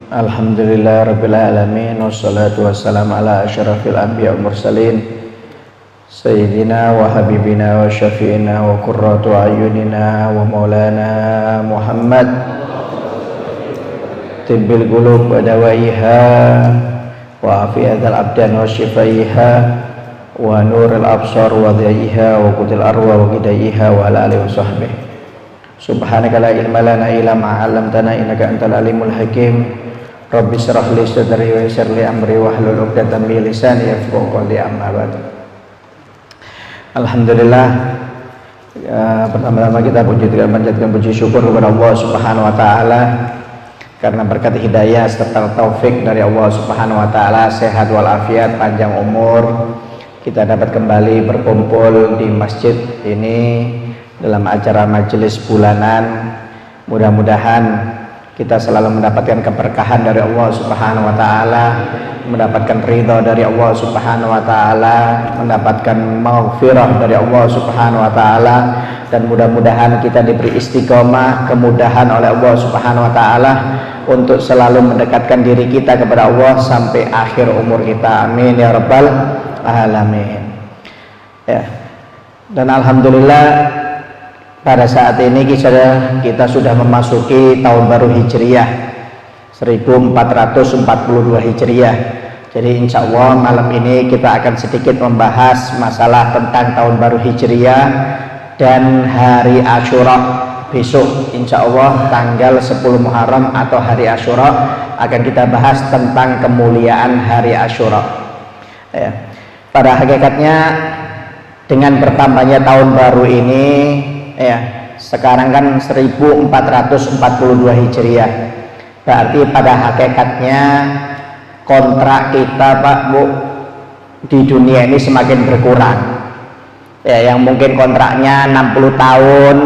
Alhamdulillah Rabbil Alamin, wassalatu wassalamu ala asyrafil anbiya wal mursalin Sayyidina wa habibina wa syafi'ina wa qurratu ayunina wa maulana Muhammad tibbil qulub wa dawaiha wa afiyatal abdan wa shifaiha wa nuril absar wa dhaiha wa qutil arwa wa qidaiha wa ala alihi wa sahbihi. Subhanaka la ilma lana illa ma 'allamtana innaka antal alimul hakim. Rabbi shrah li sadri wa yassir li amri wahlul 'uqdatam min lisani yafqahu qawli, amma ba'd. Alhamdulillah, pertama-tama kita panjatkan puji syukur kepada Allah Subhanahu wa taala karena berkat hidayah serta taufik dari Allah Subhanahu wa taala, sehat walafiat, panjang umur, kita dapat kembali berkumpul di masjid ini dalam acara majelis bulanan. Mudah-mudahan kita selalu mendapatkan keberkahan dari Allah Subhanahu wa taala, mendapatkan ridha dari Allah Subhanahu wa taala, mendapatkan maghfirah dari Allah Subhanahu wa taala, dan mudah-mudahan kita diberi istiqomah, kemudahan oleh Allah Subhanahu wa taala untuk selalu mendekatkan diri kita kepada Allah sampai akhir umur kita. Amin ya rabbal alamin. Ya. Dan alhamdulillah pada saat ini kita sudah memasuki tahun baru Hijriyah 1442 Hijriyah. Jadi insya Allah malam ini kita akan sedikit membahas masalah tentang tahun baru Hijriyah dan hari Asyura. Besok insya Allah tanggal 10 Muharram atau hari Asyura akan kita bahas tentang kemuliaan hari Asyura. Ya. Pada hakikatnya dengan bertambahnya tahun baru ini, ya, sekarang kan 1442 Hijriah, berarti pada hakikatnya kontrak kita Pak Bu di dunia ini semakin berkurang. Ya, yang mungkin kontraknya 60 tahun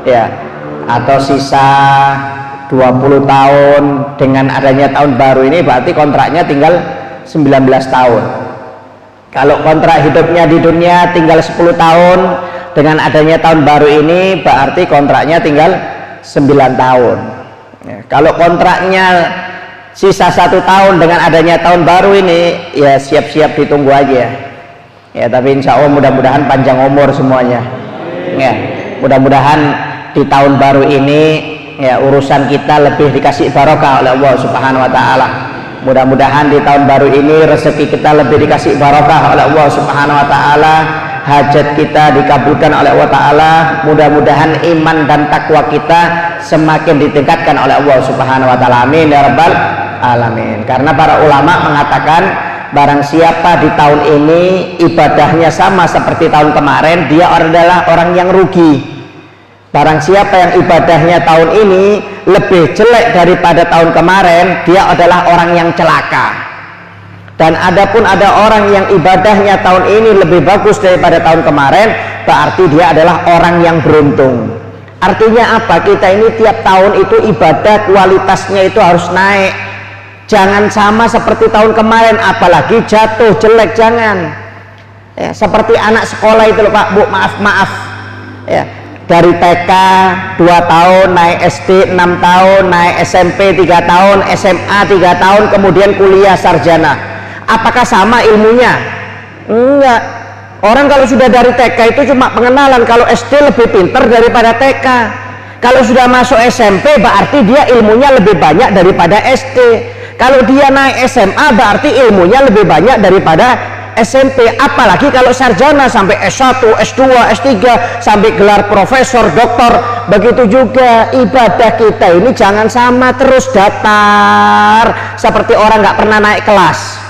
ya, atau sisa 20 tahun, dengan adanya tahun baru ini berarti kontraknya tinggal 19 tahun. Kalau kontrak hidupnya di dunia tinggal 10 tahun, dengan adanya tahun baru ini berarti kontraknya tinggal 9 tahun. Ya, kalau kontraknya sisa 1 tahun, dengan adanya tahun baru ini ya siap-siap ditunggu aja. Ya, tapi insya Allah mudah-mudahan panjang umur semuanya. Ya, mudah-mudahan di tahun baru ini ya urusan kita lebih dikasih barokah oleh Allah Subhanahu wa taala. Mudah-mudahan di tahun baru ini rezeki kita lebih dikasih barokah oleh Allah Subhanahu wa taala, hajat kita dikabulkan oleh Allah taala. Mudah-mudahan iman dan takwa kita semakin ditingkatkan oleh Allah Subhanahu wa taala. Amin ya rabbal alamin. Karena para ulama mengatakan barang siapa di tahun ini ibadahnya sama seperti tahun kemarin, dia adalah orang yang rugi. Barang siapa yang ibadahnya tahun ini lebih jelek daripada tahun kemarin, dia adalah orang yang celaka. Dan adapun ada orang yang ibadahnya tahun ini lebih bagus daripada tahun kemarin, berarti dia adalah orang yang beruntung. Artinya apa? Kita ini tiap tahun itu ibadah kualitasnya itu harus naik. Jangan sama seperti tahun kemarin, apalagi jatuh jelek, jangan. Ya, seperti anak sekolah itu loh Pak Bu, maaf. Ya, dari TK 2 tahun, naik SD 6 tahun, naik SMP 3 tahun, SMA 3 tahun, kemudian kuliah sarjana. Apakah sama ilmunya? Enggak. Orang kalau sudah dari TK itu cuma pengenalan. Kalau SD lebih pintar daripada TK. Kalau sudah masuk SMP berarti dia ilmunya lebih banyak daripada SD. Kalau dia naik SMA berarti ilmunya lebih banyak daripada SMP. Apalagi kalau sarjana sampai S1, S2, S3, sampai gelar profesor, doktor. Begitu juga ibadah kita ini jangan sama terus datar seperti orang nggak pernah naik kelas.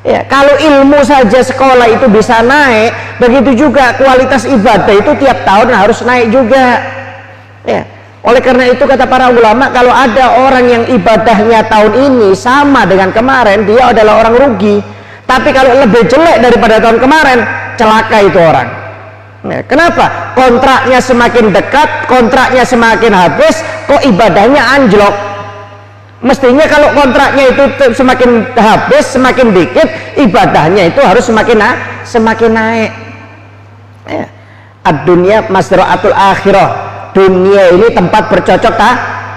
Ya, kalau ilmu saja sekolah itu bisa naik, begitu juga kualitas ibadah itu tiap tahun harus naik juga. Ya, oleh karena itu kata para ulama, kalau ada orang yang ibadahnya tahun ini sama dengan kemarin, dia adalah orang rugi. Tapi kalau lebih jelek daripada tahun kemarin, celaka itu orang. Ya, kenapa? Kontraknya semakin dekat, kontraknya semakin habis, kok ibadahnya anjlok. Mestinya kalau kontraknya itu semakin habis, semakin dikit, ibadahnya itu harus semakin naik. Ya. Ad-dunya masra'atul akhirah. Dunia ini tempat bercocok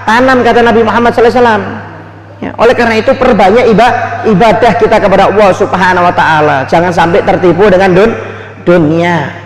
tanam, kata Nabi Muhammad SAW. Ya, oleh karena itu perbanyak ibadah kita kepada Allah Subhanahu wa taala. Jangan sampai tertipu dengan dunia.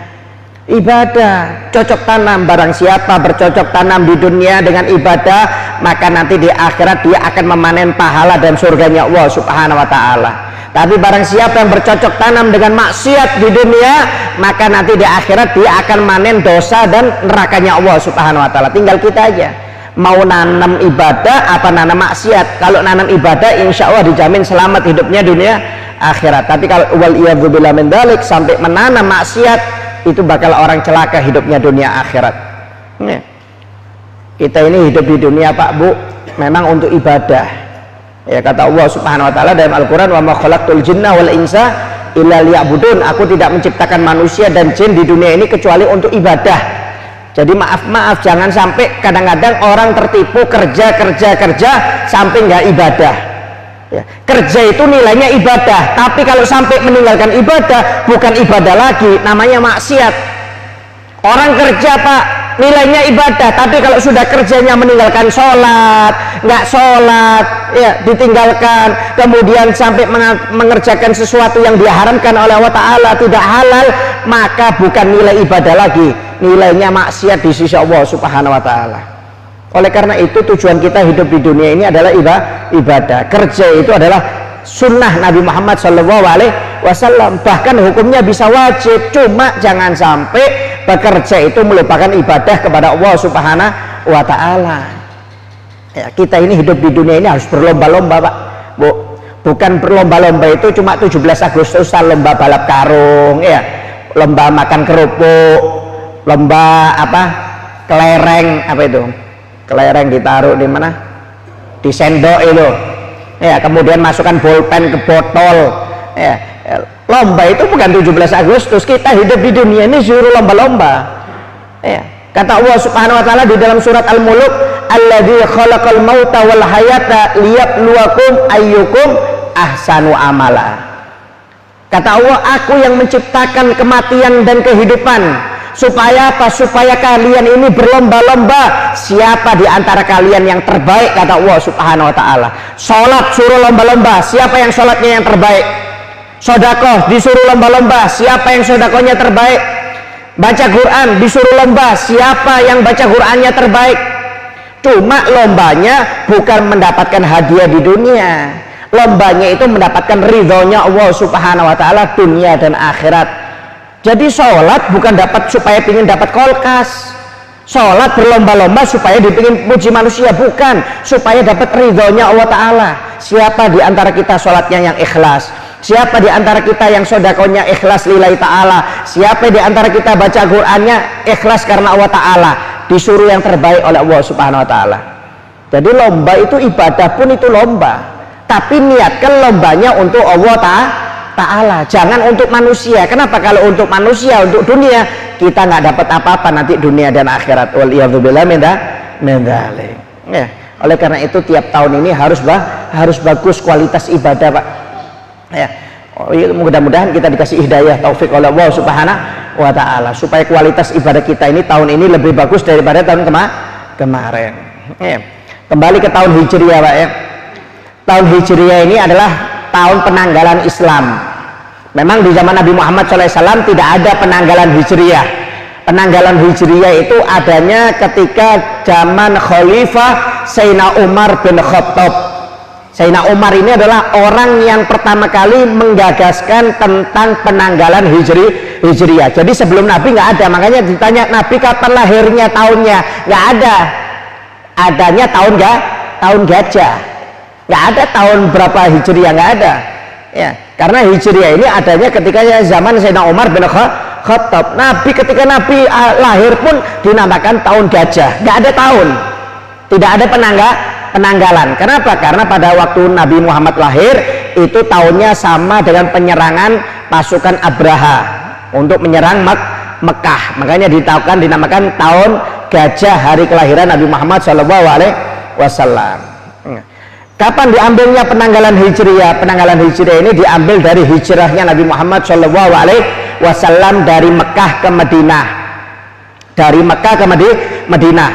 Ibadah cocok tanam, barang siapa bercocok tanam di dunia dengan ibadah, maka nanti di akhirat dia akan memanen pahala dan surganya Allah Subhanahu wa taala. Tapi barang siapa yang bercocok tanam dengan maksiat di dunia, maka nanti di akhirat dia akan manen dosa dan nerakanya Allah Subhanahu wa taala. Tinggal kita aja mau nanam ibadah apa nanam maksiat. Kalau nanam ibadah insya Allah dijamin selamat hidupnya dunia akhirat. Tapi kalau waliyadzubillah min dzalik sampai menanam maksiat, itu bakal orang celaka hidupnya dunia akhirat. Ya. Kita ini hidup di dunia Pak Bu memang untuk ibadah. Ya, kata Allah Subhanahu wa taala dalam Al-Qur'an, wa ma khalaqtul jinna wal insa illa liya'budun. Aku tidak menciptakan manusia dan jin di dunia ini kecuali untuk ibadah. Jadi maaf jangan sampai kadang-kadang orang tertipu kerja sampai nggak ibadah. Ya, kerja itu nilainya ibadah, tapi kalau sampai meninggalkan ibadah bukan ibadah lagi, namanya maksiat. Orang kerja Pak nilainya ibadah, tapi kalau sudah kerjanya meninggalkan sholat, nggak sholat, ya ditinggalkan, kemudian sampai mengerjakan sesuatu yang diharamkan oleh Allah Ta'ala, tidak halal, maka bukan nilai ibadah lagi, nilainya maksiat di sisi Allah Subhanahu wa Ta'ala. Oleh karena itu tujuan kita hidup di dunia ini adalah ibadah. Kerja itu adalah sunnah Nabi Muhammad SAW, bahkan hukumnya bisa wajib, cuma jangan sampai bekerja itu melupakan ibadah kepada Allah Subhanahu wa Ta'ala. Ya, kita ini hidup di dunia ini harus berlomba-lomba Pak Bu. Bukan berlomba-lomba itu cuma 17 Agustusan lomba balap karung, ya, lomba makan kerupuk, lomba apa kelereng, apa itu kelereng ditaruh di mana, di sendok itu, ya, kemudian masukkan bolpen ke botol, ya. Lomba itu bukan 17 Agustus. Kita hidup di dunia ini suruh lomba-lomba, ya. Kata Allah Subhanahu wa taala di dalam surat Al-Mulk, alladzi khalaqal mauta wal hayata liyabluwakum ayyukum ahsanu amala. Kata Allah, aku yang menciptakan kematian dan kehidupan. Supaya apa? Supaya kalian ini berlomba-lomba siapa di antara kalian yang terbaik, kata Allah Subhanahu wa taala. Salat suruh lomba-lomba, siapa yang salatnya yang terbaik. Sedekah disuruh lomba-lomba, siapa yang sedekahnya terbaik. Baca Quran disuruh lomba, siapa yang baca Qurannya terbaik. Cuma lombanya bukan mendapatkan hadiah di dunia. Lombanya itu mendapatkan ridhonya Allah Subhanahu wa taala dunia dan akhirat. Jadi sholat bukan dapat supaya ingin dapat kulkas. Sholat berlomba-lomba supaya dipingin puji manusia, bukan, supaya dapat ridhonya Allah Ta'ala. Siapa di antara kita sholatnya yang ikhlas? Siapa di antara kita yang sodakonya ikhlas lillahi ta'ala? Siapa di antara kita baca Qur'annya ikhlas karena Allah Ta'ala? Disuruh yang terbaik oleh Allah Subhanahu wa Ta'ala. Jadi lomba itu ibadah pun itu lomba, tapi niatkan lombanya untuk Allah Ta'ala, jangan untuk manusia. Kenapa? Kalau untuk manusia, untuk dunia, kita nggak dapat apa-apa nanti dunia dan akhirat. Waliyadzubillah min dzalik. Ya, oleh karena itu tiap tahun ini harus bagus kualitas ibadah Pak. Ya, mudah-mudahan kita dikasih hidayah taufik oleh Allah Subhanahu wa taala supaya kualitas ibadah kita ini tahun ini lebih bagus daripada tahun kemarin. Ya. Kembali ke tahun Hijriah Pak ya. Tahun Hijriah ini adalah tahun penanggalan Islam. Memang di zaman Nabi Muhammad SAW tidak ada penanggalan Hijriah. Penanggalan Hijriah itu adanya ketika zaman Khalifah Sayyidina Umar bin Khattab. Sayyidina Umar ini adalah orang yang pertama kali menggagaskan tentang penanggalan Hijriah. Jadi sebelum Nabi nggak ada, makanya ditanya Nabi kapan lahirnya, tahunnya, nggak ada. Adanya tahun gajah. Nggak ada tahun berapa Hijriah, nggak ada. Ya, karena Hijriah ini adanya ketika zaman Sayyidina Umar bin Khattab. Nabi ketika Nabi lahir pun dinamakan tahun gajah, nggak ada tahun, tidak ada penanggalan. Kenapa? Karena pada waktu Nabi Muhammad lahir itu tahunnya sama dengan penyerangan pasukan Abraha untuk menyerang Mekah, makanya dinamakan tahun gajah, hari kelahiran Nabi Muhammad SAW. Kapan diambilnya penanggalan Hijriah? Penanggalan Hijriah ini diambil dari hijrahnya Nabi Muhammad SAW dari Mekah ke Madinah. Dari Mekah ke Madinah.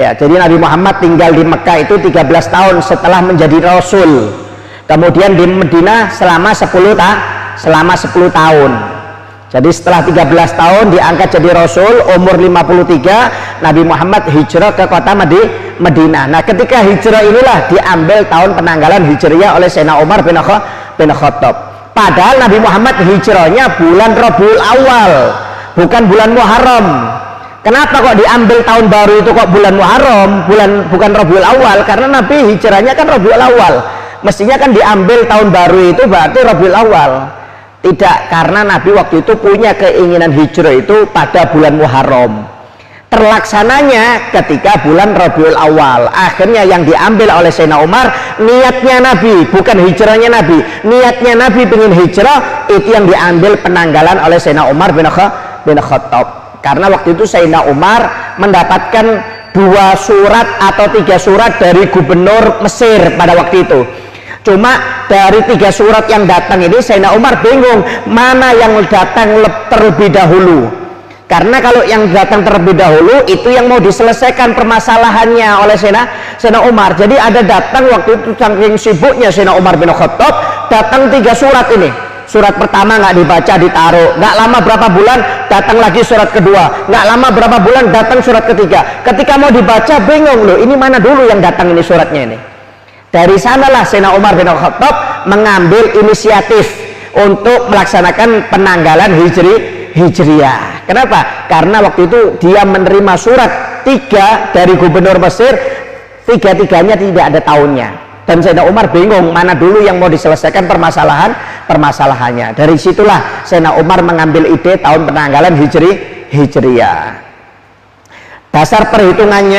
Ya, jadi Nabi Muhammad tinggal di Mekah itu 13 tahun setelah menjadi Rasul. Kemudian di Madinah selama 10 tahun. Jadi setelah 13 tahun diangkat jadi Rasul, umur 53 Nabi Muhammad hijrah ke kota Madinah. Nah, ketika hijrah inilah diambil tahun penanggalan Hijriah oleh Sayyidina Umar bin Khattab. Padahal Nabi Muhammad hijrahnya bulan Rabiul Awal, bukan bulan Muharram. Kenapa kok diambil tahun baru itu kok bulan Muharram, bukan Rabiul Awal? Karena Nabi hijrahnya kan Rabiul Awal. Mestinya kan diambil tahun baru itu berarti Rabiul Awal. Tidak, karena Nabi waktu itu punya keinginan hijrah itu pada bulan Muharram. Terlaksananya ketika bulan Rabiul Awal. Akhirnya yang diambil oleh Sayyidina Umar niatnya Nabi, bukan hijrahnya Nabi. Niatnya Nabi ingin hijrah, itu yang diambil penanggalan oleh Sayyidina Umar bin Khattab. Karena waktu itu Sayyidina Umar mendapatkan 2 surat atau 3 surat dari gubernur Mesir pada waktu itu. Cuma dari 3 surat yang datang ini Sayyidina Umar bingung mana yang datang terlebih dahulu. Karena kalau yang datang terlebih dahulu itu yang mau diselesaikan permasalahannya oleh Sayyidina Umar. Jadi ada datang waktu itu saking sibuknya Sayyidina Umar bin Khattab, datang 3 surat ini. Surat pertama nggak dibaca, ditaruh. Nggak lama berapa bulan datang lagi surat kedua. Nggak lama berapa bulan datang surat ketiga. Ketika mau dibaca bingung loh, ini mana dulu yang datang ini suratnya ini. Dari sanalah Sayyidina Umar bin Khattab mengambil inisiatif untuk melaksanakan penanggalan Hijriah. Kenapa? Karena waktu itu dia menerima surat 3 dari gubernur Mesir, 3-tiganya tidak ada tahunnya. Dan Sayyidina Umar bingung mana dulu yang mau diselesaikan permasalahannya. Dari situlah Sayyidina Umar mengambil ide tahun penanggalan Hijriah. Dasar perhitungannya